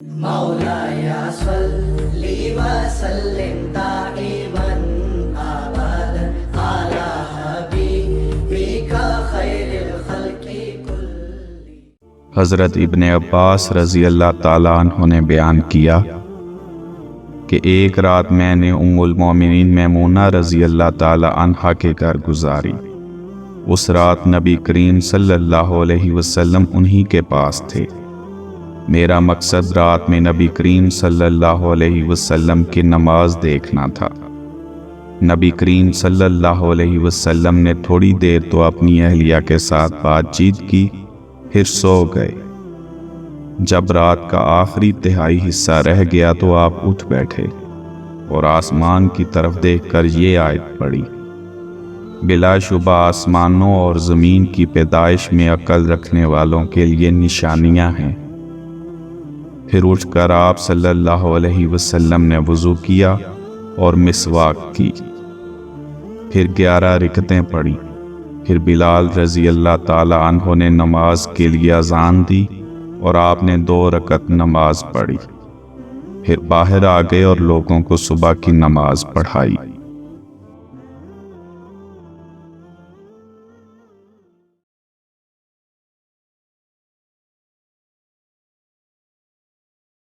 مولاي صل وسلم دائما ابدا على حبيبك خير الخلق كلهم۔ حضرت ابن عباس رضی اللہ تعالیٰ عنہ نے بیان کیا کہ ایک رات میں نے ام المومنین میمونہ رضی اللہ تعالیٰ عنہا کے گھر گزاری۔ اس رات نبی کریم صلی اللہ علیہ وسلم انہی کے پاس تھے۔ میرا مقصد رات میں نبی کریم صلی اللہ علیہ وسلم کی نماز دیکھنا تھا۔ نبی کریم صلی اللہ علیہ وسلم نے تھوڑی دیر تو اپنی اہلیہ کے ساتھ بات چیت کی، پھر سو گئے۔ جب رات کا آخری تہائی حصہ رہ گیا تو آپ اٹھ بیٹھے اور آسمان کی طرف دیکھ کر یہ آیت پڑھی: بلا شبہ آسمانوں اور زمین کی پیدائش میں عقل رکھنے والوں کے لیے نشانیاں ہیں۔ پھر اٹھ کر آپ صلی اللہ علیہ وسلم نے وضو کیا اور مسواک کی، پھر 11 رکعتیں پڑھی۔ پھر بلال رضی اللہ تعالی عنہ نے نماز کے لیے اذان دی اور آپ نے 2 رکعت نماز پڑھی۔ پھر باہر آ گئے اور لوگوں کو صبح کی نماز پڑھائی۔